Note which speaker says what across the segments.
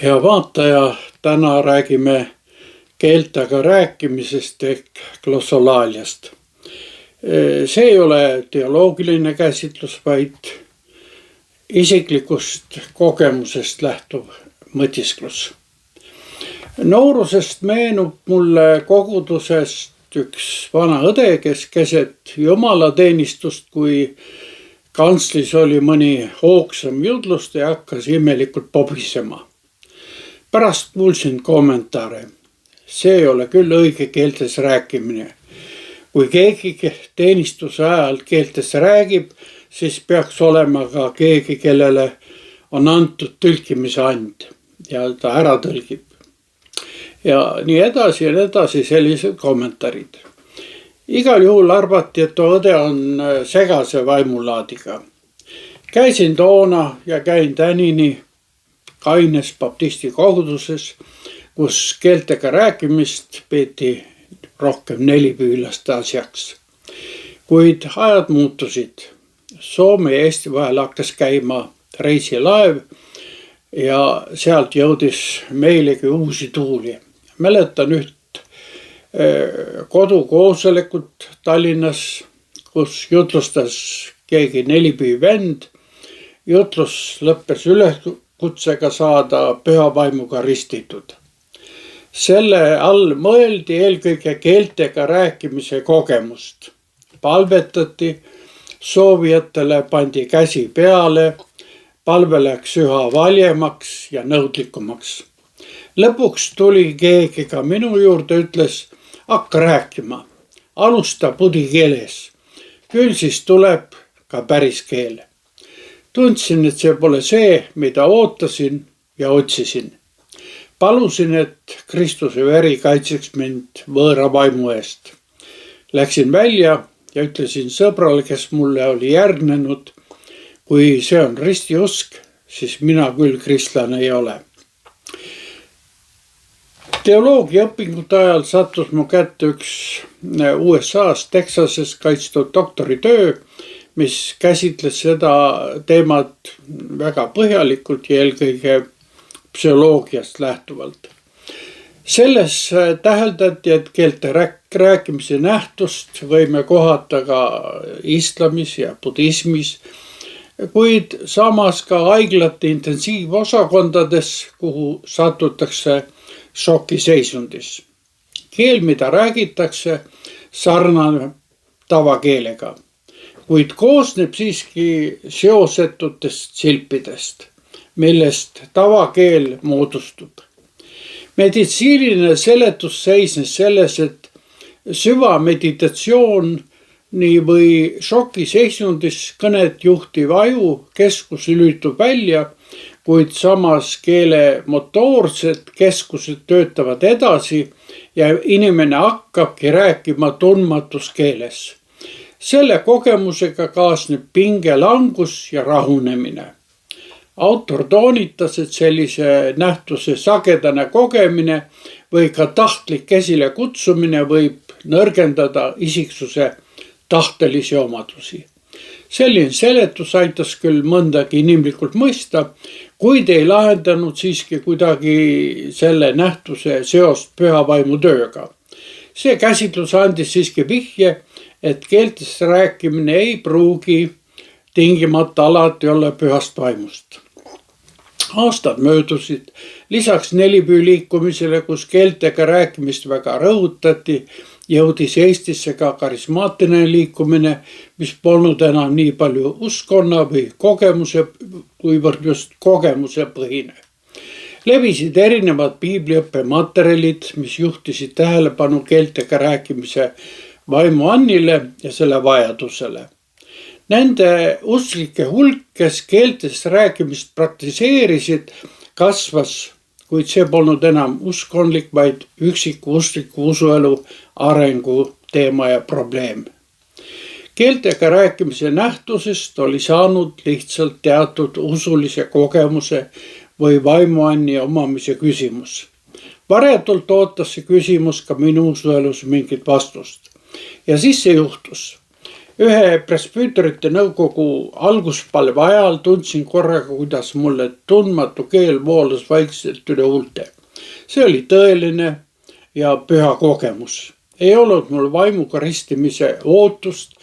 Speaker 1: Hea vaataja, täna räägime keeltega rääkimisest ehk glossolaaliast. See ei ole teoloogiline käsitlus, vaid isiklikust kogemusest lähtuv mõtisklus. Noorusest meenub mulle kogudusest üks vana õde, kes keset jumalateenistust, kui kantslis oli mõni hoogsam jutlust ja hakkas imelikult pobisema. Pärast kuulsin kommentaare. See ei ole küll õige keeltes rääkimine. Kui keegi teenistuse ajal keeltes räägib, siis peaks olema ka keegi, kellele on antud tõlkimise and ja ta ära tõlgib. Ja nii edasi sellised kommentaarid. Igal juhul arvati, et õde on segase vaimulaadiga. Käisin toona ja käin tänini Kaines baptisti koguduses, kus keeltega rääkimist peeti rohkem nelipüülaste asjaks. Kuid ajad muutusid. Soome ja Eesti vahel hakkas käima reisilaev ja sealt jõudis meilegi uusi tuuli. Mäletan üht kodukoosolekut Tallinnas, kus jutlustas keegi nelipüü vend. Jutlus lõppes üleskutsega saada püha vaimuga ristitud. Selle all mõeldi eelkõige keeltega rääkimise kogemust. Palvetati, soovijatele pandi käsi peale, palve läks üha valjemaks ja nõudlikumaks. Lõpuks tuli keegi ka minu juurde, ütles, hakka rääkima, alusta pudi keeles, küll siis tuleb ka päris keel. Tundsin, et see pole see, mida ootasin ja otsisin. Palusin, et Kristuse veri kaitseks mind võõra vaimu eest. Läksin välja ja ütlesin sõbrale, kes mulle oli järgnenud, kui see on ristiusk, siis mina küll kristlane ei ole. Teoloogia õpingute ajal sattus mu kätte üks USA-s Texases kaitstud doktoritöö, mis käsitles seda teemat väga põhjalikult ja eelkõige psühholoogiast lähtuvalt. Selles täheldati, et keelte rääkimise nähtust võime kohata ka islamis ja budismis, kuid samas ka haiglate intensiivosakondades, kuhu satutakse šokiseisundis. Keel, mida räägitakse, sarnaneb tavakeelega, kuid koosneb siiski seosetutest silpidest, millest tavakeel moodustub. Meditsiiniline seletus seisnes selles, et süvameditatsiooni või šokiseisundis kõnet juhtiv aju keskus lülitub välja, kuid samas keele motoorsed keskused töötavad edasi ja inimene hakkabki rääkima tundmatus keeles. Selle kogemusega kaasneb pingelangus ja rahunemine. Autor toonitas, et sellise nähtuse sagedane kogemine või ka tahtlik esile kutsumine võib nõrgendada isiksuse tahtelisi omadusi. Selline seletus aitas küll mõndagi inimlikult mõista, kuid ei lahendanud siiski kuidagi selle nähtuse seost püha vaimu tööga. See käsitlus andis siiski vihje, et keeltes rääkimine ei pruugi tingimata alati olla pühast vaimust. Aastad möödusid, lisaks nelipüü liikumisele, kus keeltega rääkimist väga rõhutati, jõudis Eestisse ka karismaatiline liikumine, mis polnud enam nii palju uskonna või kogemuse, kuivõrd just kogemuse põhine. Levisid erinevad piibliõppe materjalid, mis juhtisid tähelepanu keeltega rääkimise vaimuannile ja selle vajadusele. Nende usklike hulk, kes keeltes rääkimist praktiseerisid, kasvas, kuid see polnud enam uskonlik, vaid üksiku uskliku usuelu arengu teema ja probleem. Keeltega rääkimise nähtusest oli saanud lihtsalt teatud usulise kogemuse või vaimuanni omamise küsimus. Varjatult ootas see küsimus ka minu usuelus mingit vastust. Ja siis see juhtus. Ühe presbüüterite nõukogu alguspalve ajal tundsin korraga, kuidas mulle tundmatu keel voolas vaikselt üle huulte. See oli tõeline ja püha kogemus. Ei olnud mul vaimuga ristimise ootust,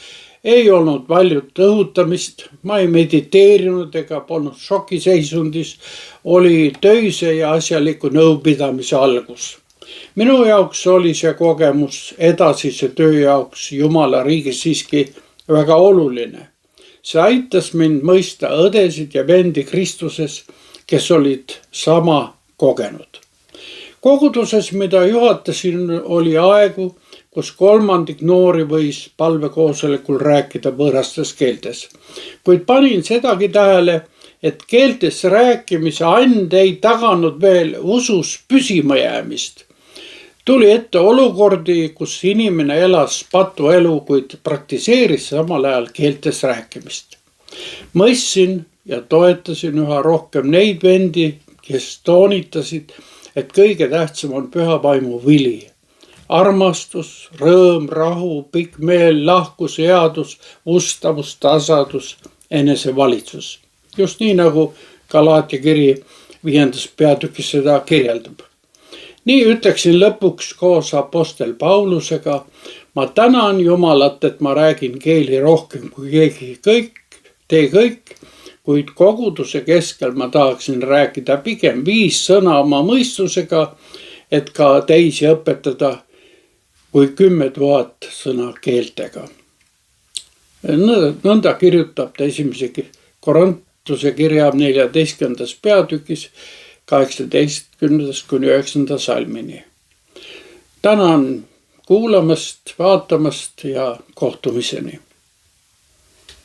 Speaker 1: ei olnud valjut õhutamist, ma ei mediteerinud ega polnud šokiseisundis, oli töise ja asjaliku nõupidamise algus. Minu jaoks oli see kogemus edasise töö jaoks Jumala riigis siiski väga oluline. See aitas mind mõista õdesid ja vendi Kristuses, kes olid sama kogenud. Koguduses, mida juhatasin, oli aegu, kus 1/3 noori võis palvekoosolekul rääkida võõrastes keeltes. Kuid panin sedagi tähele, et keeltes rääkimise and ei taganud veel usus püsima jäämist. Tuli ette olukordi, kus inimene elas patuelu, kuid praktiseeris samal ajal keeltes rääkimist. Mõistsin ja toetasin üha rohkem neid vendi, kes toonitasid, et kõige tähtsam on püha vaimu vili. Armastus, rõõm, rahu, pikk meel, lahkus, headus, ustavus, tasadus, enesevalitsus. Just nii nagu Galaatia kiri 5. peatükis seda kirjeldab. Nii ütleksin lõpuks koos apostel Paulusega, ma tänan Jumalat, et ma räägin keeli rohkem kui keegi te kõik, kuid koguduse keskel ma tahaksin rääkida pigem 5 sõna oma mõistusega, et ka teisi õpetada, kui 10 000 sõna keeltega. Nõnda kirjutab ta 1. Korintuse kirja 14. peatükis 18. kuni 9. salmini. Tänan kuulamast, vaatamast ja kohtumiseni.